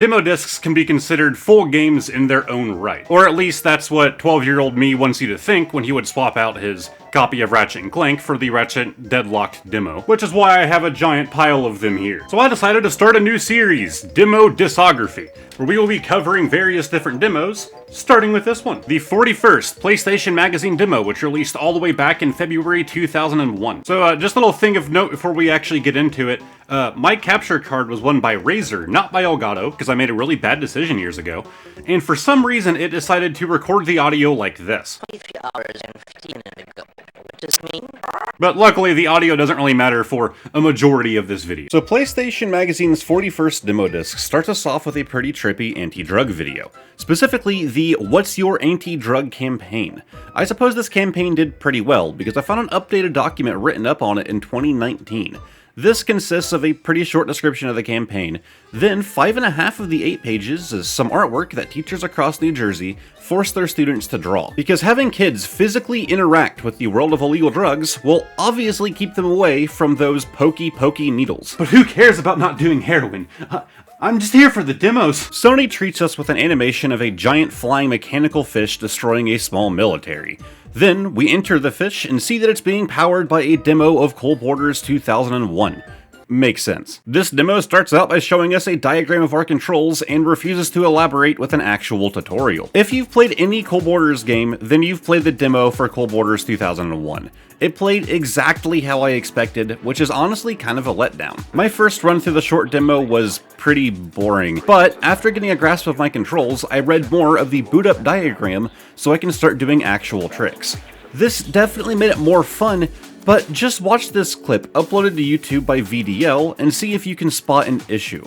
Demo discs can be considered full games in their own right. Or at least that's what 12-year-old me wants you to think when he would swap out his copy of Ratchet & Clank for the Ratchet Deadlocked demo, which is why I have a giant pile of them here. So I decided to start a new series, Demo Disc-ography, where we will be covering various different demos, starting with this one, the 41st PlayStation Magazine demo, which released all the way back in February 2001. So just a little thing of note before we actually get into it, my capture card was won by Razer, not by Elgato, because I made a really bad decision years ago, and for some reason it decided to record the audio like this. 23 hours and 15 minutes ago. What does mean? But luckily the audio doesn't really matter for a majority of this video. So PlayStation Magazine's 41st demo disc starts us off with a pretty trippy AntiDrug video. Specifically, the What's Your AntiDrug campaign. I suppose this campaign did pretty well, because I found an updated document written up on it in 2019. This consists of a pretty short description of the campaign, then 5.5 of the 8 pages is some artwork that teachers across New Jersey force their students to draw. Because having kids physically interact with the world of illegal drugs will obviously keep them away from those pokey needles. But who cares about not doing heroin? I'm just here for the demos. Sony treats us with an animation of a giant flying mechanical fish destroying a small military. Then, we enter the fish and see that it's being powered by a demo of Cole Porter's 2001. Makes sense. This demo starts out by showing us a diagram of our controls and refuses to elaborate with an actual tutorial. If you've played any Cole Porter's game, then you've played the demo for Cole Porter's 2001. It played exactly how I expected, which is honestly kind of a letdown. My first run through the short demo was pretty boring, but after getting a grasp of my controls, I read more of the boot up diagram so I can start doing actual tricks. This definitely made it more fun, but just watch this clip uploaded to YouTube by VDL and see if you can spot an issue.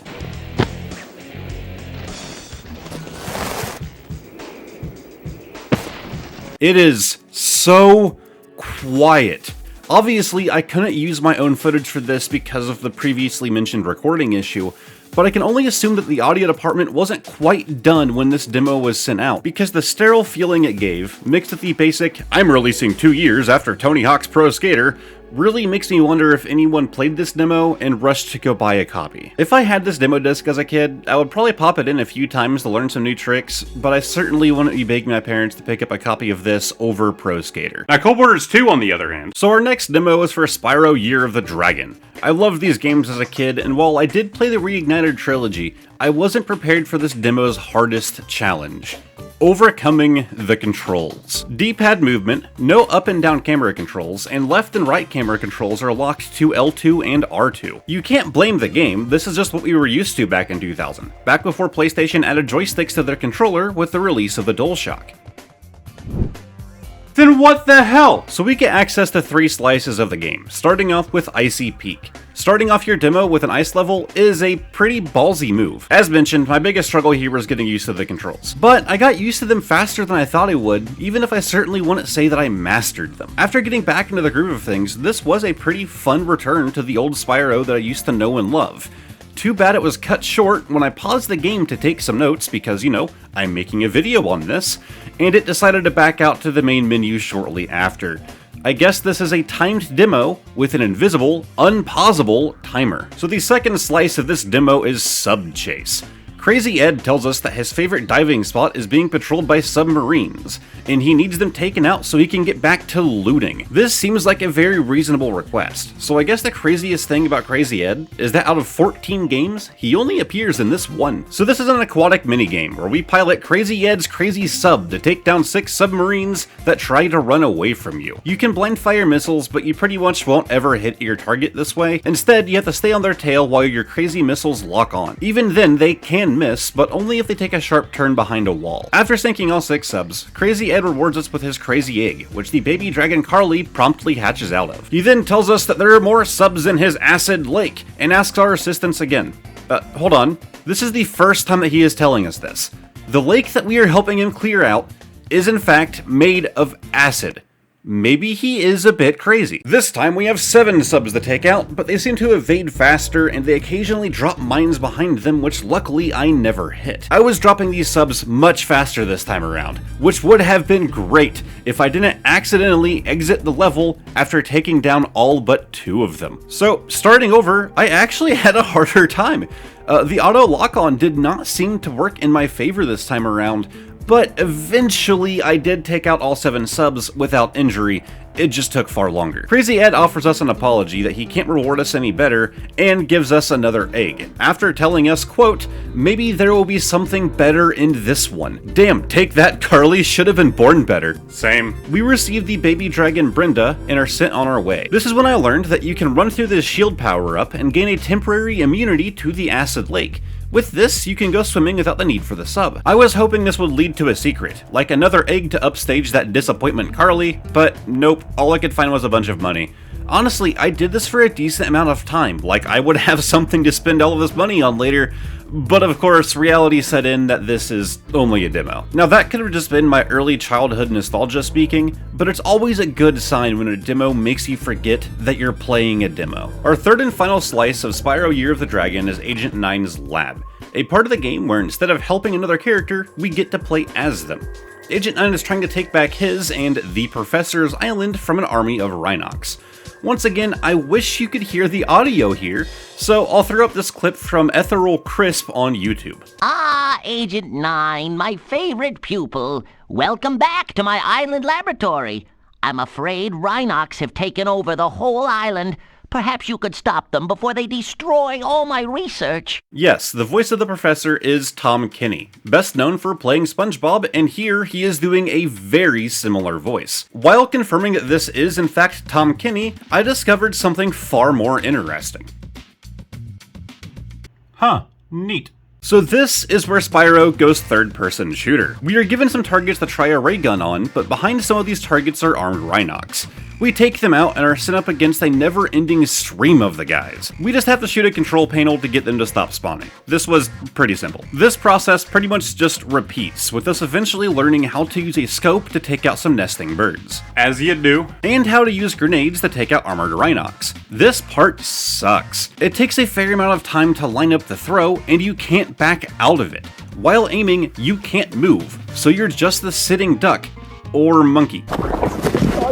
It is so quiet. Obviously, I couldn't use my own footage for this because of the previously mentioned recording issue, but I can only assume that the audio department wasn't quite done when this demo was sent out, because the sterile feeling it gave, mixed with the basic, I'm releasing 2 years after Tony Hawk's Pro Skater, really makes me wonder if anyone played this demo and rushed to go buy a copy. If I had this demo disc as a kid, I would probably pop it in a few times to learn some new tricks, but I certainly wouldn't be begging my parents to pick up a copy of this over Pro Skater. Now, Cole Porter's 2 on the other hand. So our next demo is for Spyro Year of the Dragon. I loved these games as a kid, and while I did play the Reignited trilogy, I wasn't prepared for this demo's hardest challenge. Overcoming the controls. D-pad movement, no up and down camera controls, and left and right camera controls are locked to L2 and R2. You can't blame the game, this is just what we were used to back in 2000, back before PlayStation added joysticks to their controller with the release of the DualShock. Then what the hell? So we get access to 3 slices of the game, starting off with Icy Peak. Starting off your demo with an ice level is a pretty ballsy move. As mentioned, my biggest struggle here was getting used to the controls. But I got used to them faster than I thought I would, even if I certainly wouldn't say that I mastered them. After getting back into the groove of things, this was a pretty fun return to the old Spyro that I used to know and love. Too bad it was cut short when I paused the game to take some notes because, you know, I'm making a video on this, and it decided to back out to the main menu shortly after. I guess this is a timed demo with an invisible, unpausable timer. So the second slice of this demo is Sub Chase. Crazy Ed tells us that his favorite diving spot is being patrolled by submarines, and he needs them taken out so he can get back to looting. This seems like a very reasonable request, so I guess the craziest thing about Crazy Ed is that out of 14 games, he only appears in this one. So this is an aquatic minigame where we pilot Crazy Ed's crazy sub to take down 6 submarines that try to run away from you. You can blind fire missiles, but you pretty much won't ever hit your target this way. Instead, you have to stay on their tail while your crazy missiles lock on. Even then, they can miss, but only if they take a sharp turn behind a wall. After sinking all 6 subs, Crazy Ed rewards us with his crazy egg, which the baby dragon Carly promptly hatches out of. He then tells us that there are more subs in his acid lake, and asks our assistance again. Hold on. This is the first time that he is telling us this. The lake that we are helping him clear out is in fact made of acid. maybe he is a bit crazy. This time we have 7 subs to take out, but they seem to evade faster and they occasionally drop mines behind them, which luckily I never hit. I was dropping these subs much faster this time around, which would have been great if I didn't accidentally exit the level after taking down all but 2 of them. So starting over, I actually had a harder time. The auto lock-on did not seem to work in my favor this time around, but eventually I did take out all 7 subs without injury. It just took far longer. Crazy Ed offers us an apology that he can't reward us any better and gives us another egg, after telling us, quote, "Maybe there will be something better in this one. Damn, take that, Carly should have been born better." Same. We receive the baby dragon Brenda and are sent on our way. This is when I learned that you can run through this shield power-up and gain a temporary immunity to the acid lake. With this, you can go swimming without the need for the sub. I was hoping this would lead to a secret, like another egg to upstage that disappointment Carly, but nope, all I could find was a bunch of money. Honestly, I did this for a decent amount of time, like I would have something to spend all of this money on later, but of course, reality set in that this is only a demo. Now that could have just been my early childhood nostalgia speaking, but it's always a good sign when a demo makes you forget that you're playing a demo. Our third and final slice of Spyro Year of the Dragon is Agent 9's lab, a part of the game where instead of helping another character, we get to play as them. Agent 9 is trying to take back his and the Professor's island from an army of Rhinox. Once again, I wish you could hear the audio here, so I'll throw up this clip from Ethereal Crisp on YouTube. Ah, Agent 9, my favorite pupil. Welcome back to my island laboratory. I'm afraid Rhinox have taken over the whole island. Perhaps you could stop them before they destroy all my research. Yes, the voice of the professor is Tom Kenny, best known for playing SpongeBob, and here he is doing a very similar voice. While confirming that this is in fact Tom Kenny, I discovered something far more interesting. Huh, neat. So this is where Spyro goes third-person shooter. We are given some targets to try a ray gun on, but behind some of these targets are armed Rhinox. We take them out and are sent up against a never-ending stream of the guys. We just have to shoot a control panel to get them to stop spawning. This was pretty simple. This process pretty much just repeats, with us eventually learning how to use a scope to take out some nesting birds. As you do. And how to use grenades to take out armored Rhinox. This part sucks. It takes a fair amount of time to line up the throw, and you can't back out of it. While aiming, you can't move, so you're just the sitting duck, or monkey.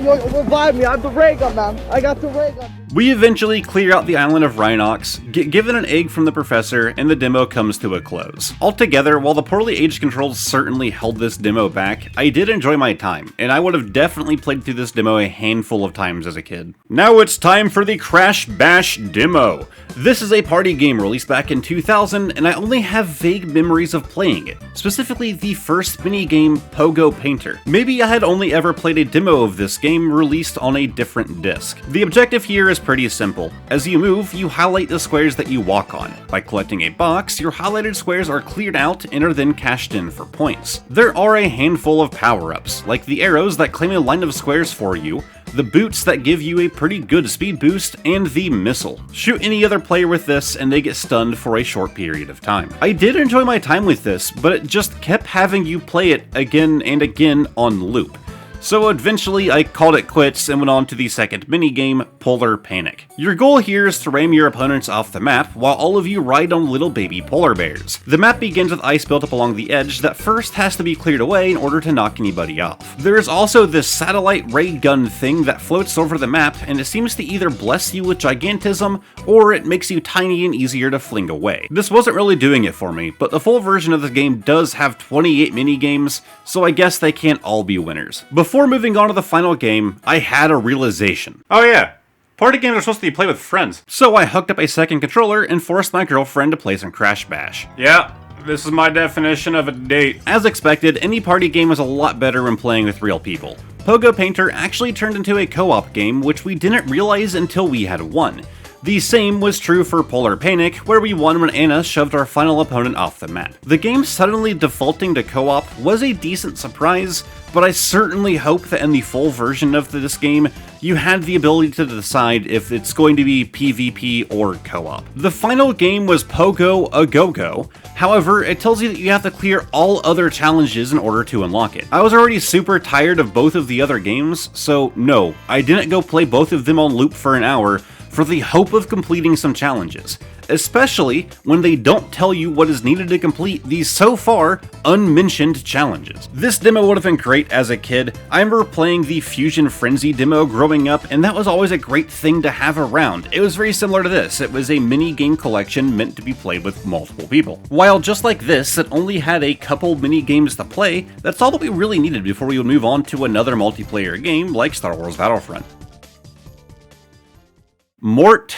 Yo, revive me, I have the ray gun, man. I got the ray gun. We eventually clear out the island of Rhinox, get given an egg from the professor, and the demo comes to a close. Altogether, while the poorly aged controls certainly held this demo back, I did enjoy my time, and I would have definitely played through this demo a handful of times as a kid. Now it's time for the Crash Bash demo. This is a party game released back in 2000, and I only have vague memories of playing it, specifically the first minigame, Pogo Painter. Maybe I had only ever played a demo of this game released on a different disc. The objective here is pretty simple. As you move, you highlight the squares that you walk on. By collecting a box, your highlighted squares are cleared out and are then cashed in for points. There are a handful of power-ups, like the arrows that claim a line of squares for you, the boots that give you a pretty good speed boost, and the missile. Shoot any other player with this and they get stunned for a short period of time. I did enjoy my time with this, but it just kept having you play it again and again on loop. So eventually I called it quits and went on to the second minigame, Polar Panic. Your goal here is to ram your opponents off the map while all of you ride on little baby polar bears. The map begins with ice built up along the edge that first has to be cleared away in order to knock anybody off. There is also this satellite ray gun thing that floats over the map, and it seems to either bless you with gigantism or it makes you tiny and easier to fling away. This wasn't really doing it for me, but the full version of the game does have 28 minigames, so I guess they can't all be winners. Before moving on to the final game, I had a realization. Oh yeah, party games are supposed to be played with friends. So I hooked up a second controller and forced my girlfriend to play some Crash Bash. Yeah, this is my definition of a date. As expected, any party game is a lot better when playing with real people. Pogo Painter actually turned into a co-op game, which we didn't realize until we had won. The same was true for Polar Panic, where we won when Anna shoved our final opponent off the map. The game suddenly defaulting to co-op was a decent surprise, but I certainly hope that in the full version of this game, you had the ability to decide if it's going to be PvP or co-op. The final game was Pogo a Go-Go, however, it tells you that you have to clear all other challenges in order to unlock it. I was already super tired of both of the other games, so no, I didn't go play both of them on loop for an hour for the hope of completing some challenges, especially when they don't tell you what is needed to complete these so far unmentioned challenges. This demo would have been great as a kid. I remember playing the Fusion Frenzy demo growing up, and that was always a great thing to have around. It was very similar to this. It was a mini game collection meant to be played with multiple people. While just like this, it only had a couple mini games to play, that's all that we really needed before we would move on to another multiplayer game like Star Wars Battlefront. Mort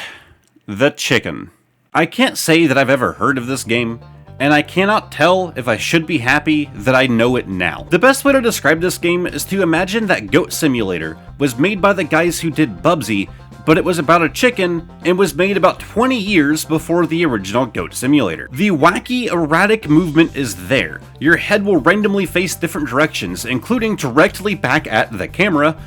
the Chicken. I can't say that I've ever heard of this game, and I cannot tell if I should be happy that I know it now. The best way to describe this game is to imagine that Goat Simulator was made by the guys who did Bubsy, but it was about a chicken and was made about 20 years before the original Goat Simulator. The wacky, erratic movement is there. Your head will randomly face different directions, including directly back at the camera,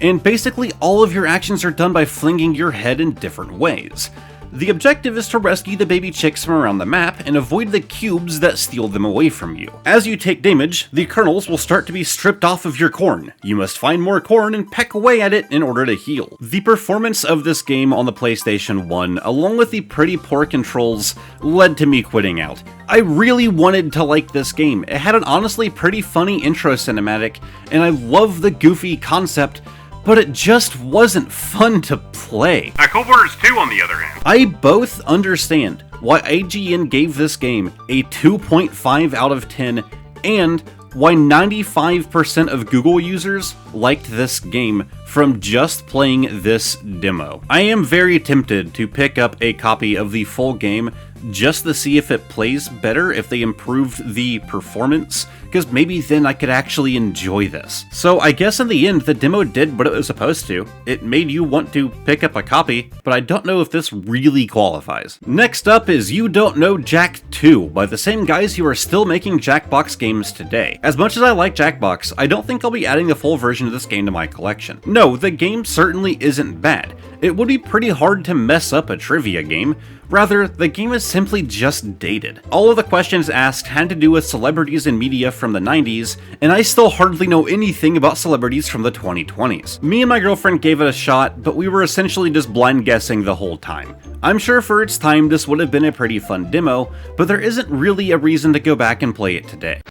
and basically all of your actions are done by flinging your head in different ways. The objective is to rescue the baby chicks from around the map and avoid the cubes that steal them away from you. As you take damage, the kernels will start to be stripped off of your corn. You must find more corn and peck away at it in order to heal. The performance of this game on the PlayStation 1, along with the pretty poor controls, led to me quitting out. I really wanted to like this game. It had an honestly pretty funny intro cinematic, and I love the goofy concept, but it just wasn't fun to play. Cold Wars 2 on the other hand. I both understand why IGN gave this game a 2.5 out of 10 and why 95% of Google users liked this game from just playing this demo. I am very tempted to pick up a copy of the full game just to see if it plays better, if they improved the performance, because maybe then I could actually enjoy this. So I guess in the end, the demo did what it was supposed to. It made you want to pick up a copy, but I don't know if this really qualifies. Next up is You Don't Know Jack 2 by the same guys who are still making Jackbox games today. As much as I like Jackbox, I don't think I'll be adding the full version of this game to my collection. No, the game certainly isn't bad. It would be pretty hard to mess up a trivia game. Rather, the game is simply just dated. All of the questions asked had to do with celebrities and media from the 90s, and I still hardly know anything about celebrities from the 2020s. Me and my girlfriend gave it a shot, but we were essentially just blind guessing the whole time. I'm sure for its time this would have been a pretty fun demo, but there isn't really a reason to go back and play it today.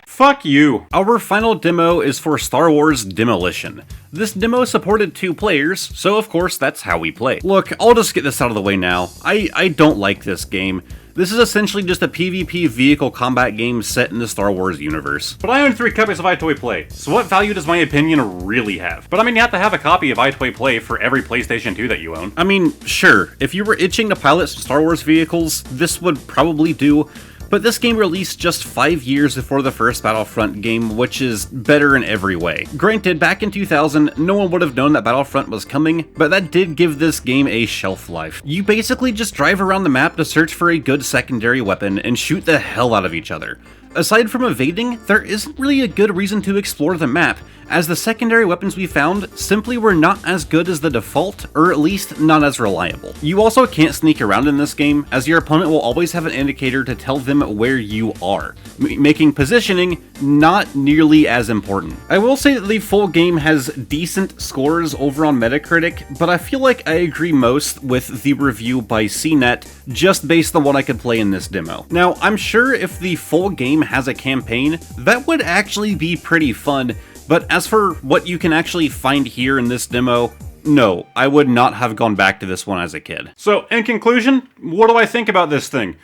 Fuck you! Our final demo is for Star Wars Demolition. This demo supported 2 players, so of course that's how we play. Look, I'll just get this out of the way now. I don't like this game. This is essentially just a PvP vehicle combat game set in the Star Wars universe. But I own 3 copies of iToy Play, so what value does my opinion really have? But I mean, you have to have a copy of iToy Play for every PlayStation 2 that you own. I mean, sure, if you were itching to pilot some Star Wars vehicles, this would probably do. But this game released just 5 years before the first Battlefront game, which is better in every way. Granted, back in 2000, no one would have known that Battlefront was coming, but that did give this game a shelf life. You basically just drive around the map to search for a good secondary weapon and shoot the hell out of each other. Aside from evading, there isn't really a good reason to explore the map, as the secondary weapons we found simply were not as good as the default, or at least not as reliable. You also can't sneak around in this game, as your opponent will always have an indicator to tell them where you are, making positioning not nearly as important. I will say that the full game has decent scores over on Metacritic, but I feel like I agree most with the review by CNET, just based on what I could play in this demo. Now, I'm sure if the full game has a campaign, that would actually be pretty fun, but as for what you can actually find here in this demo, no, I would not have gone back to this one as a kid. So, in conclusion, what do I think about this thing?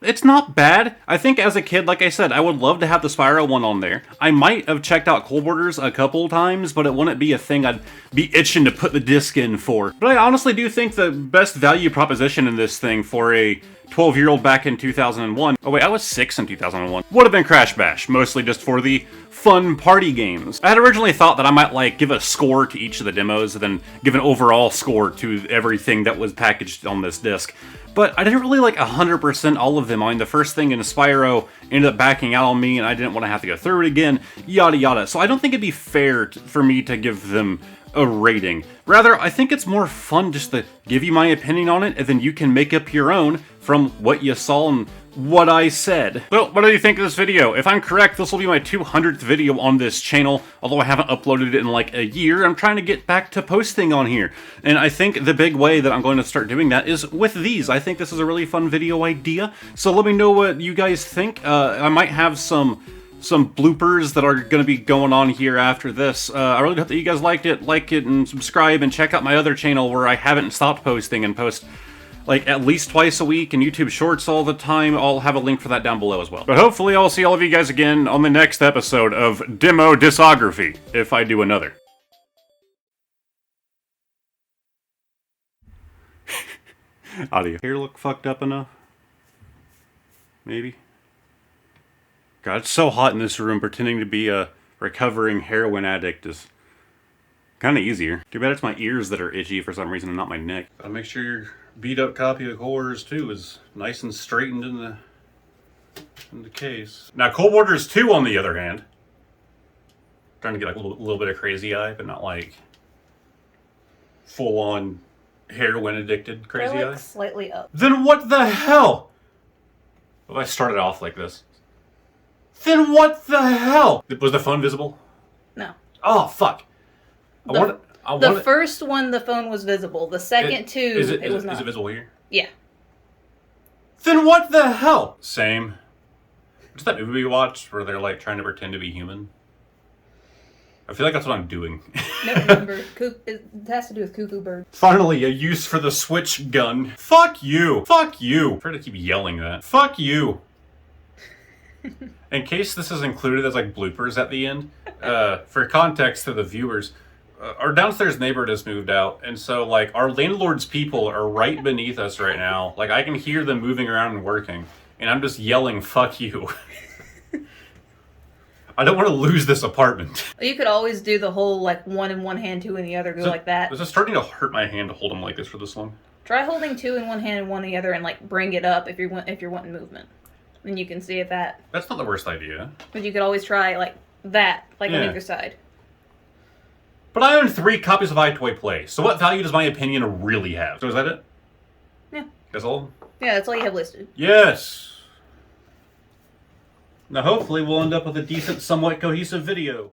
it's not bad. I think as a kid, like I said, I would love to have the Spyro one on there. I might have checked out Cold Borders a couple times, but it wouldn't be a thing I'd be itching to put the disc in for. But I honestly do think the best value proposition in this thing for a 12-year-old back in 2001, oh wait, I was 6 in 2001, would have been Crash Bash, mostly just for the fun party games. I had originally thought that I might like give a score to each of the demos and then give an overall score to everything that was packaged on this disc. But I didn't really like 100% all of them. I mean, the first thing in Spyro ended up backing out on me and I didn't want to have to go through it again, yada yada. So I don't think it'd be fair for me to give them a rating. Rather, I think it's more fun just to give you my opinion on it and then you can make up your own from what you saw and what I said. Well, what do you think of this video? If I'm correct, this will be my 200th video on this channel, although I haven't uploaded it in like a year. I'm trying to get back to posting on here. And I think the big way that I'm going to start doing that is with these. I think this is a really fun video idea. So let me know what you guys think. I might have some bloopers that are going to be going on here after this. I really hope that you guys liked it. Like it and subscribe and check out my other channel where I haven't stopped posting and post like at least twice a week and YouTube Shorts all the time. I'll have a link for that down below as well. But hopefully I'll see all of you guys again on the next episode of Demo Disc-ography, if I do another. Audio. Hair look fucked up enough? Maybe? God, it's so hot in this room. Pretending to be a recovering heroin addict is kind of easier. Too bad it's my ears that are itchy for some reason and not my neck. Gotta make sure your beat up copy of Horrors 2 is nice and straightened in the case. Now, Cold Borders 2, on the other hand, trying to get like a little bit of crazy eye, but not like full on heroin addicted crazy They're like eye. slightly up. Then what the hell? Well, I started off like this. Then what the hell? Was the phone visible? No. Oh, fuck. The first one, the phone was visible. The second two, it was not. Is it visible here? Yeah. Then what the hell? Same. What's that movie we watched where they're like trying to pretend to be human? I feel like that's what I'm doing. No, remember. It has to do with cuckoo bird. Finally, a use for the switch gun. Fuck you. Fuck you. I'm trying to keep yelling that. Fuck you. In case this is included as like bloopers at the end, for context to the viewers, our downstairs neighbor just moved out, and so like our landlord's people are right beneath us right now. Like I can hear them moving around and working, and I'm just yelling, "Fuck you." I don't want to lose this apartment. You could always do the whole like one in one hand, two in the other, go like that. This is starting to hurt my hand to hold them like this for this long. Try holding two in one hand and one in the other, and like bring it up if you're wanting movement. And you can see if that. That's not the worst idea. But you could always try like that, like on either side. But I own 3 copies of iToy Play, so what value does my opinion really have? So is that it? Yeah. That's all? Yeah, that's all you have listed. Yes! Now hopefully we'll end up with a decent, somewhat cohesive video.